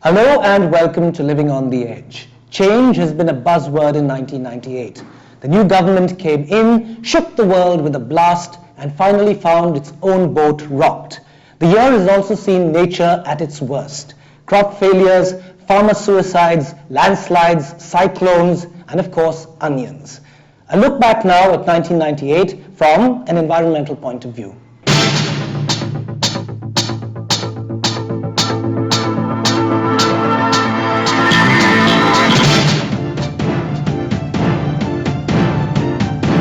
Hello and welcome to Living on the Edge. Change has been a buzzword in 1998. The new government came in, shook the world with a blast, and finally found its own boat rocked. The year has also seen nature at its worst. Crop failures, farmer suicides, landslides, cyclones, and of course, onions. A look back now at 1998 from an environmental point of view.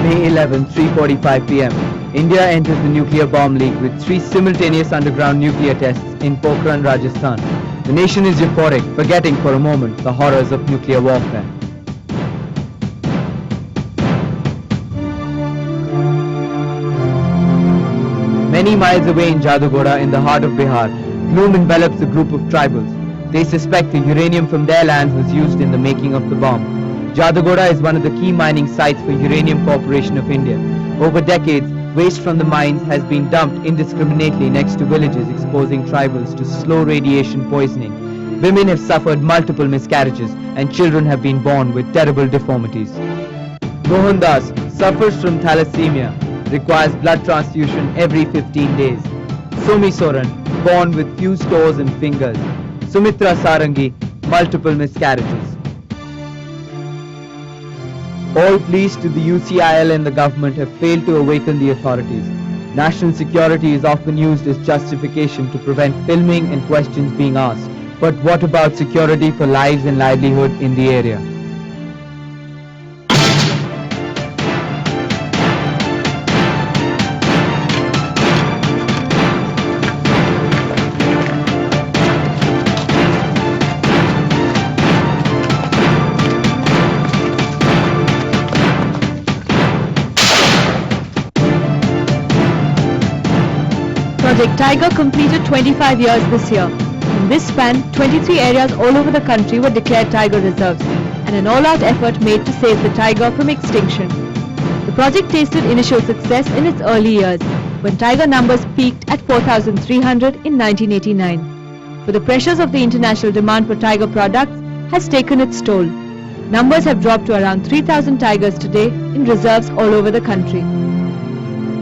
May 11, 3:45 p.m. India enters the nuclear bomb league with 3 simultaneous underground nuclear tests in Pokhran, Rajasthan. The nation is euphoric, forgetting for a moment the horrors of nuclear warfare. Many miles away in Jaduguda, in the heart of Bihar, gloom envelops a group of tribals. They suspect the uranium from their lands was used in the making of the bomb. Jaduguda is one of the key mining sites for Uranium Corporation of India. Over decades, waste from the mines has been dumped indiscriminately next to villages, exposing tribals to slow radiation poisoning. Women have suffered multiple miscarriages and children have been born with terrible deformities. Mohandas suffers from thalassemia, requires blood transfusion every 15 days. Somi Soran, born with few toes and fingers. Sumitra Sarangi, multiple miscarriages. All pleas to the UCIL and the government have failed to awaken the authorities. National security is often used as justification to prevent filming and questions being asked. But what about security for lives and livelihood in the area? Project Tiger completed 25 years this year. In this span, 23 areas all over the country were declared tiger reserves, and an all-out effort made to save the tiger from extinction. The project tasted initial success in its early years, when tiger numbers peaked at 4,300 in 1989. But the pressures of the international demand for tiger products has taken its toll. Numbers have dropped to around 3,000 tigers today in reserves all over the country.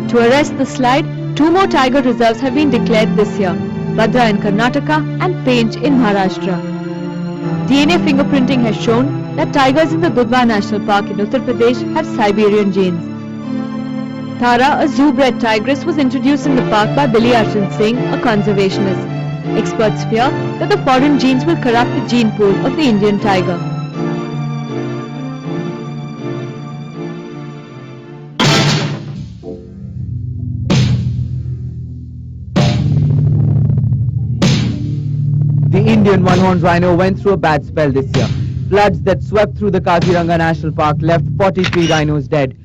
To arrest the slide, 2 more tiger reserves have been declared this year, Bhadra in Karnataka and Pench in Maharashtra. DNA fingerprinting has shown that tigers in the Jaduguda National Park in Uttar Pradesh have Siberian genes. Tara, a zoo-bred tigress, was introduced in the park by Billy Arshan Singh, a conservationist. Experts fear that the foreign genes will corrupt the gene pool of the Indian tiger. The Indian one-horned rhino went through a bad spell this year. Floods that swept through the Kaziranga National Park left 43 rhinos dead.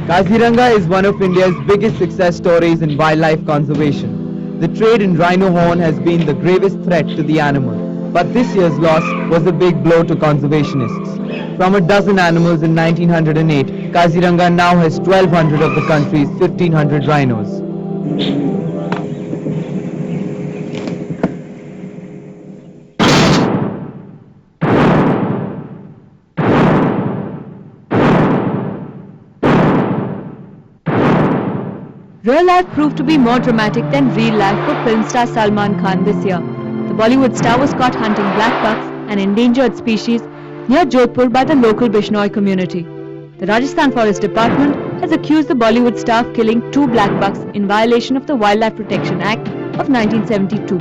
Kaziranga is one of India's biggest success stories in wildlife conservation. The trade in rhino horn has been the gravest threat to the animal, but this year's loss was a big blow to conservationists. From a dozen animals in 1908, Kaziranga now has 1,200 of the country's 1,500 rhinos. Real life proved to be more dramatic than real life for film star Salman Khan this year. The Bollywood star was caught hunting black bucks, an endangered species, near Jodhpur by the local Bishnoi community. The Rajasthan Forest Department has accused the Bollywood star of killing 2 black bucks in violation of the Wildlife Protection Act of 1972.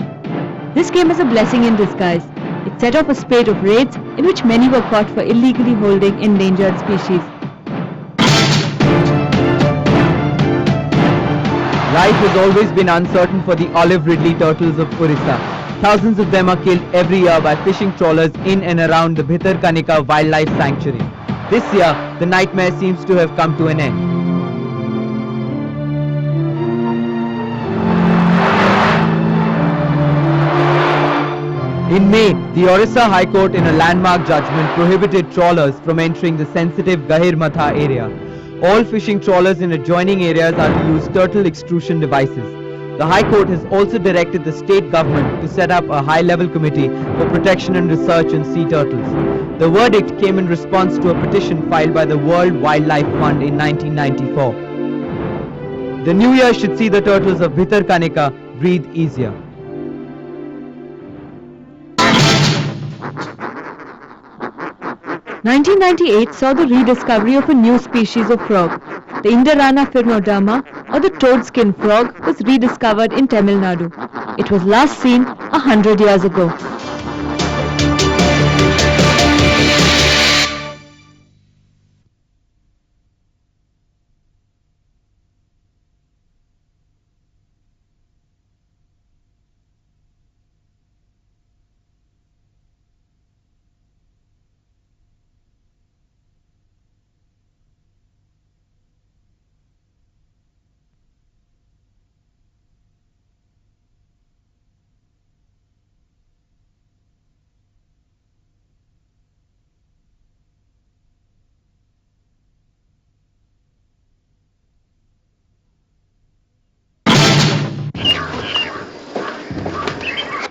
This came as a blessing in disguise. It set off a spate of raids in which many were caught for illegally holding endangered species. Life has always been uncertain for the olive ridley turtles of Orissa. Thousands of them are killed every year by fishing trawlers in and around the Bhitarkanika Wildlife Sanctuary. This year, the nightmare seems to have come to an end. In May, the Orissa High Court in a landmark judgment prohibited trawlers from entering the sensitive Gahirmatha area. All fishing trawlers in adjoining areas are to use turtle extrusion devices. The High Court has also directed the state government to set up a high-level committee for protection and research on sea turtles. The verdict came in response to a petition filed by the World Wildlife Fund in 1994. The new year should see the turtles of Bhitarkanika breathe easier. "1998 saw the rediscovery of a new species of frog. The Indarana firnodama, or the toad-skin frog, was rediscovered in Tamil Nadu. It was last seen 100 years ago.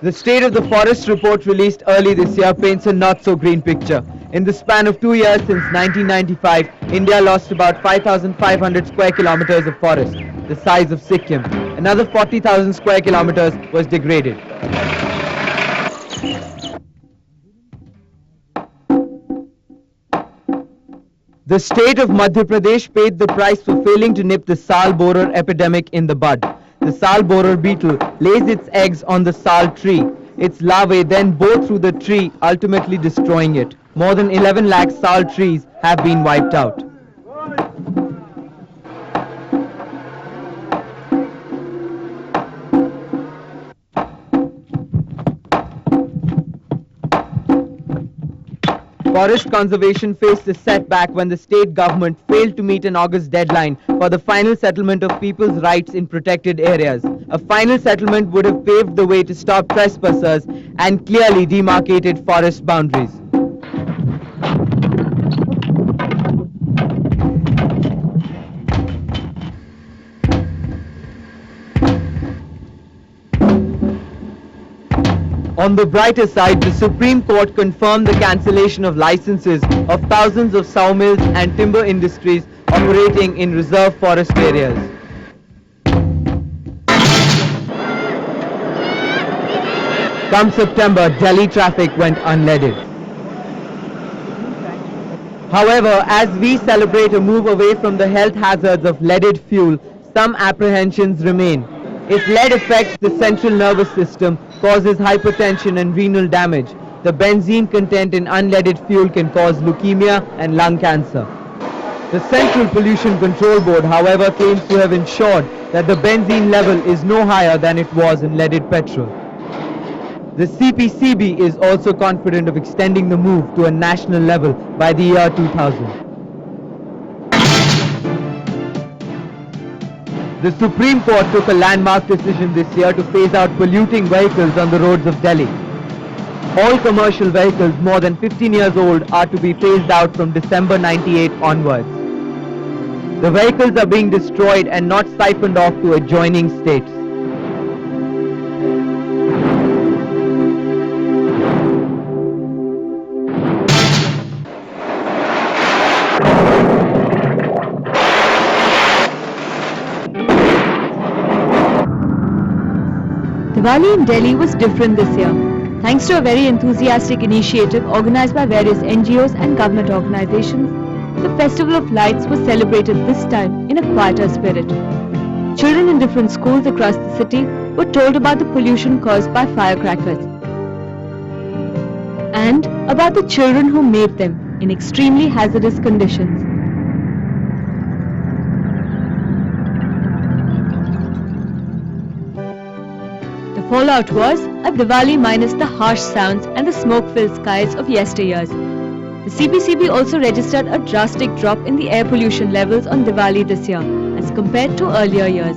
The State of the Forest report released early this year paints a not-so-green picture. In the span of 2 years since 1995, India lost about 5,500 square kilometers of forest, the size of Sikkim. Another 40,000 square kilometers was degraded. The state of Madhya Pradesh paid the price for failing to nip the sal borer epidemic in the bud. The sal borer beetle lays its eggs on the sal tree. Its larvae then bore through the tree, ultimately destroying it. More than 11 lakh sal trees have been wiped out. Forest conservation faced a setback when the state government failed to meet an August deadline for the final settlement of people's rights in protected areas. A final settlement would have paved the way to stop trespassers and clearly demarcated forest boundaries. On the brighter side, the Supreme Court confirmed the cancellation of licenses of thousands of sawmills and timber industries operating in reserve forest areas. Come September, Delhi traffic went unleaded. However, as we celebrate a move away from the health hazards of leaded fuel, some apprehensions remain. If lead affects the central nervous system, causes hypertension and renal damage, the benzene content in unleaded fuel can cause leukemia and lung cancer. The Central Pollution Control Board, however, claims to have ensured that the benzene level is no higher than it was in leaded petrol. The CPCB is also confident of extending the move to a national level by the year 2000. The Supreme Court took a landmark decision this year to phase out polluting vehicles on the roads of Delhi. All commercial vehicles more than 15 years old are to be phased out from December 98 onwards. The vehicles are being destroyed and not siphoned off to adjoining states. Diwali in Delhi was different this year. Thanks to a very enthusiastic initiative organized by various NGOs and government organizations, the Festival of Lights was celebrated this time in a quieter spirit. Children in different schools across the city were told about the pollution caused by firecrackers and about the children who made them in extremely hazardous conditions. The fallout was a Diwali minus the harsh sounds and the smoke-filled skies of yesteryears. The CPCB also registered a drastic drop in the air pollution levels on Diwali this year as compared to earlier years.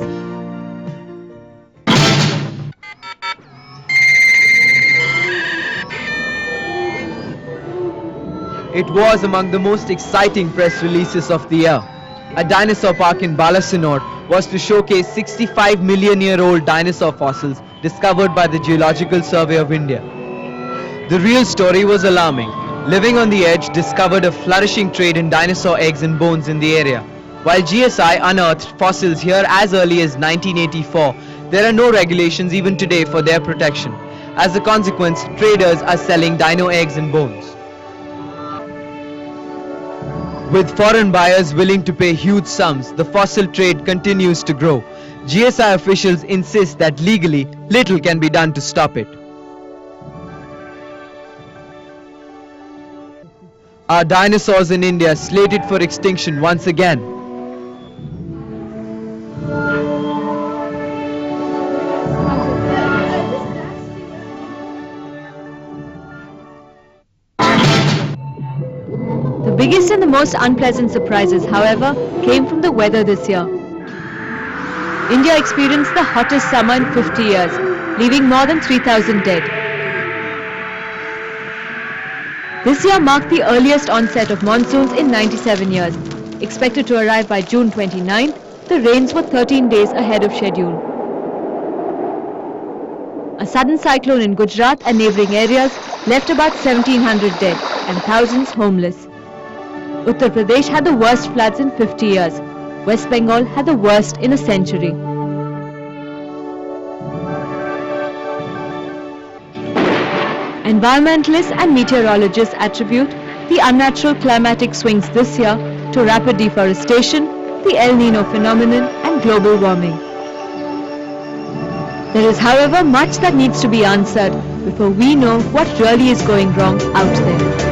It was among the most exciting press releases of the year. A dinosaur park in Balasinore was to showcase 65 million-year-old dinosaur fossils discovered by the Geological Survey of India. The real story was alarming. Living on the Edge discovered a flourishing trade in dinosaur eggs and bones in the area. While GSI unearthed fossils here as early as 1984, there are no regulations even today for their protection. As a consequence, traders are selling dino eggs and bones. With foreign buyers willing to pay huge sums, the fossil trade continues to grow. GSI officials insist that legally, little can be done to stop it. Are dinosaurs in India slated for extinction once again? The biggest and the most unpleasant surprises, however, came from the weather this year. India experienced the hottest summer in 50 years, leaving more than 3,000 dead. This year marked the earliest onset of monsoons in 97 years. Expected to arrive by June 29th, the rains were 13 days ahead of schedule. A sudden cyclone in Gujarat and neighbouring areas left about 1,700 dead and thousands homeless. Uttar Pradesh had the worst floods in 50 years. West Bengal had the worst in a century. Environmentalists and meteorologists attribute the unnatural climatic swings this year to rapid deforestation, the El Nino phenomenon and global warming. There is, however, much that needs to be answered before we know what really is going wrong out there.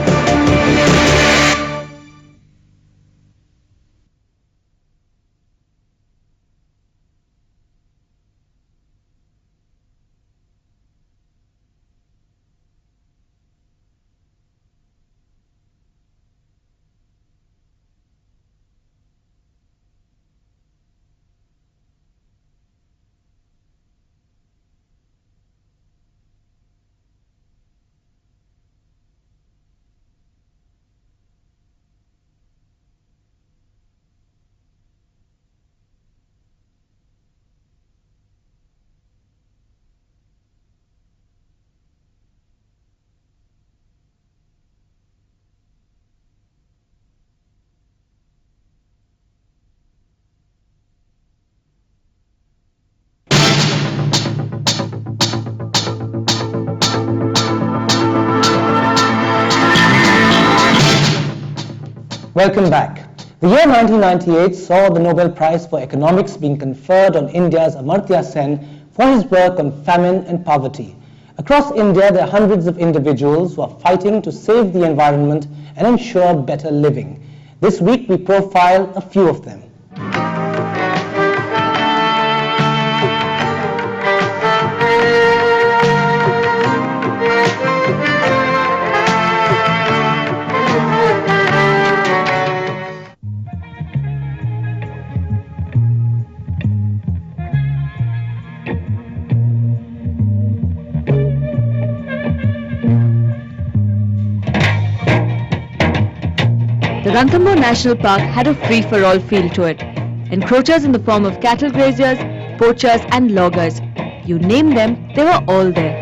Welcome back. The year 1998 saw the Nobel Prize for Economics being conferred on India's Amartya Sen for his work on famine and poverty. Across India, there are hundreds of individuals who are fighting to save the environment and ensure better living. This week, we profile a few of them. The Ranthambore National Park had a free-for-all feel to it. Encroachers in the form of cattle graziers, poachers and loggers. You name them, they were all there.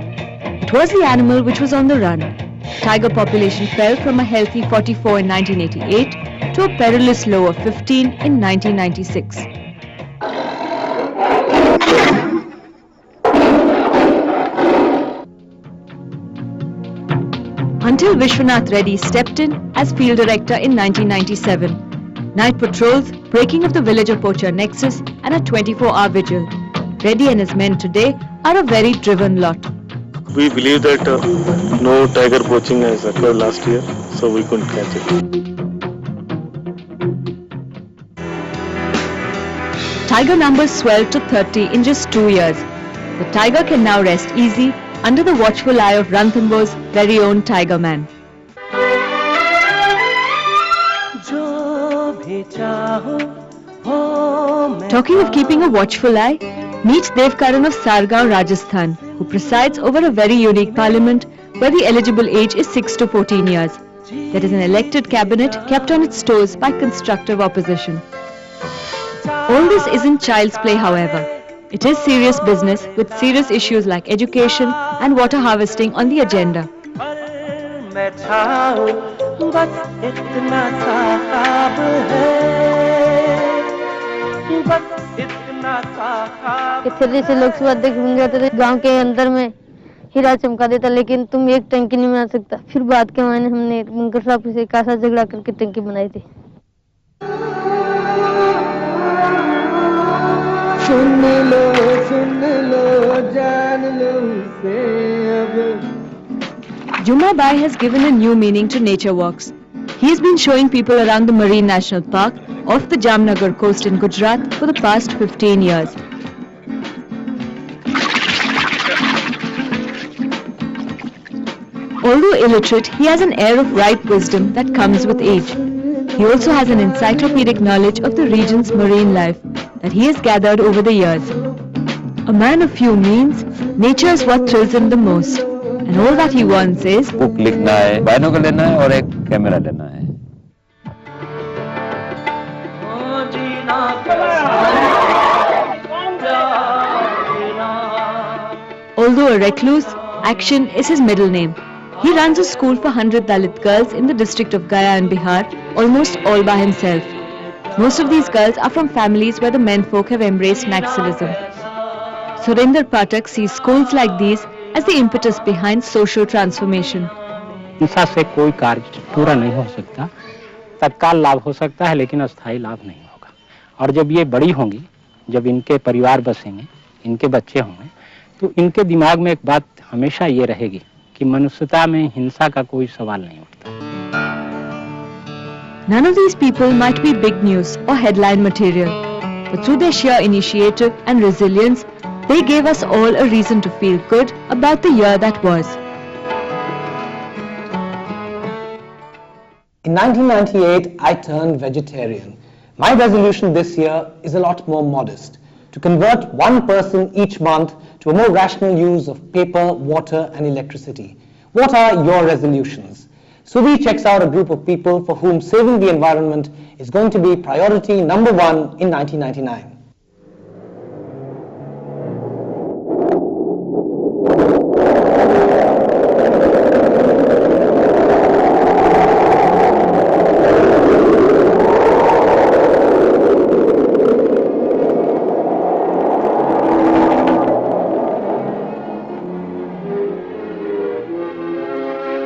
It was the animal which was on the run. Tiger population fell from a healthy 44 in 1988 to a perilous low of 15 in 1996. Until Vishwanath Reddy stepped in as field director in 1997. Night patrols, breaking of the villager-poacher nexus and a 24-hour vigil. Reddy and his men today are a very driven lot. We believe that no tiger poaching has occurred last year, so we couldn't catch it. Tiger numbers swelled to 30 in just 2 years. The tiger can now rest easy under the watchful eye of Ranthambhore's very own Tiger Man. Talking of keeping a watchful eye, meet Dev Karan of Sargaon, Rajasthan, who presides over a very unique parliament where the eligible age is 6 to 14 years. There is an elected cabinet kept on its toes by constructive opposition. All this isn't child's play, however. It is serious business with serious issues like education and water harvesting on the agenda. इतने से लोकसभा अध्यक्ष बन गया तो गांव के अंदर में हीरा चमका देता, लेकिन तुम एक टंकी नहीं बना सकता। फिर बाद के महीने हमने मंकर साहब से कासा झगड़ा करके टंकी बनाई थी। सुन लो जान लो से अब। Juma Bai has given a new meaning to nature walks. He has been showing people around the Marine National Park off the Jamnagar coast in Gujarat for the past 15 years. Although illiterate, he has an air of ripe wisdom that comes with age. He also has an encyclopedic knowledge of the region's marine life that he has gathered over the years. A man of few means, nature is what thrills him the most. And all that he wants is book लिखना है, binocular लेना है और एक camera लेना है। Although a recluse, Action is his middle name. He runs a school for 100 Dalit girls in the district of Gaya in Bihar, almost all by himself. Most of these girls are from families where the menfolk have embraced Naxalism. Surinder Pathak sees schools like these as the impetus behind social transformation. हिंसा से कोई कार्य पूरा नहीं हो सकता। तत्काल लाभ हो सकता है लेकिन अस्थायी लाभ नहीं होगा। और जब ये बड़ी होंगी, जब इनके परिवार बसेंगे, इनके बच्चे होंगे, तो इनके दिमाग में एक बात हमेशा ये रहेगी कि मनुष्यता में हिंसा का कोई सवाल नहीं उठता। None of these people might be big news or headline material, but through their sheer initiative and resilience, they gave us all a reason to feel good about the year that was. In 1998, I turned vegetarian. My resolution this year is a lot more modest, to convert one person each month to a more rational use of paper, water and electricity. What are your resolutions? Suvi checks out a group of people for whom saving the environment is going to be priority number one in 1999.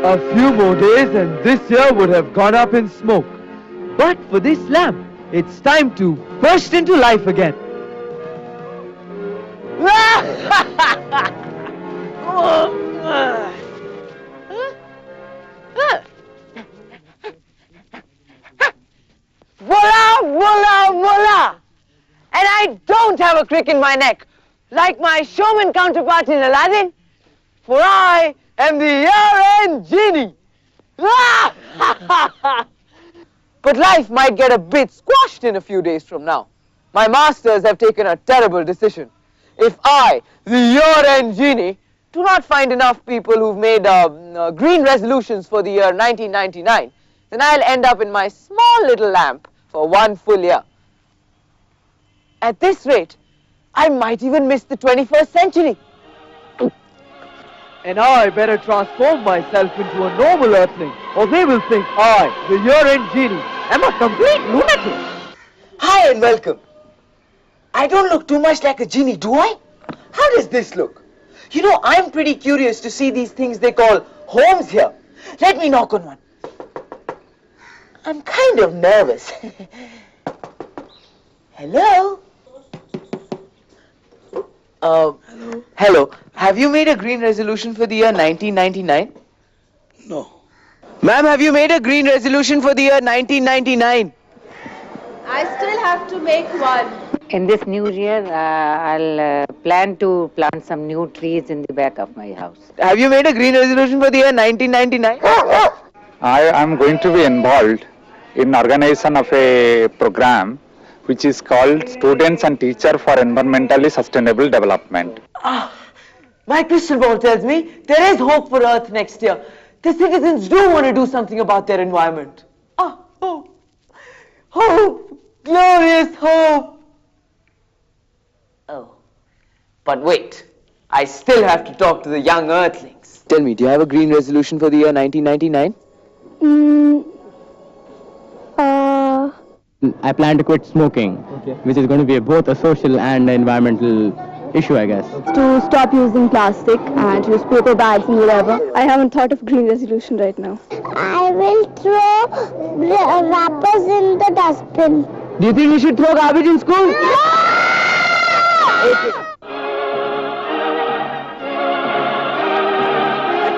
A few more days and this year would have gone up in smoke. But for this lamp, it's time to burst into life again. Voila, voila, voila! And I don't have a crick in my neck, like my showman counterpart in Aladdin, for I am the year-end genie. But life might get a bit squashed in a few days from now. My masters have taken a terrible decision. If I, the year-end genie, do not find enough people who've made green resolutions for the year 1999, then I'll end up in my small little lamp for one full year. At this rate, I might even miss the 21st century. And I better transform myself into a normal earthling, or they will think I, the year-end genie, am a complete lunatic. Hi and welcome. I don't look too much like a genie, do I? How does this look? You know, I'm pretty curious to see these things they call homes here. Let me knock on one. I'm kind of nervous. Hello? Hello. Have you made a green resolution for the year 1999? No. Ma'am, have you made a green resolution for the year 1999? I still have to make one. In this new year, I'll plan to plant some new trees in the back of my house. Have you made a green resolution for the year 1999? I am going to be involved in organization of a program which is called Students and Teacher for Environmentally Sustainable Development. My crystal ball tells me there is hope for Earth next year. The citizens do want to do something about their environment. Hope! Glorious hope! Oh, but wait. I still have to talk to the young Earthlings. Tell me, do you have a green resolution for the year 1999? I plan to quit smoking, which is going to be both a social and environmental issue, I guess. To stop using plastic and use paper bags and whatever. I haven't thought of green resolution right now. I will throw wrappers in the dustbin. Do you think we should throw garbage in school? You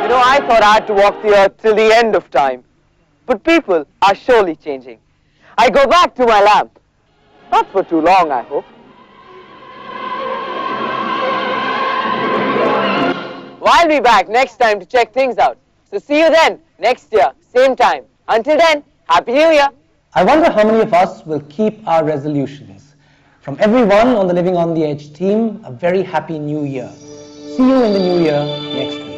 know, I thought I had to walk the earth till the end of time. But people are surely changing. I go back to my lamp. Not for too long, I hope. I'll be back next time to check things out. So see you then, next year, same time. Until then, Happy New Year! I wonder how many of us will keep our resolutions. From everyone on the Living on the Edge team, a very happy new year. See you in the new year next week.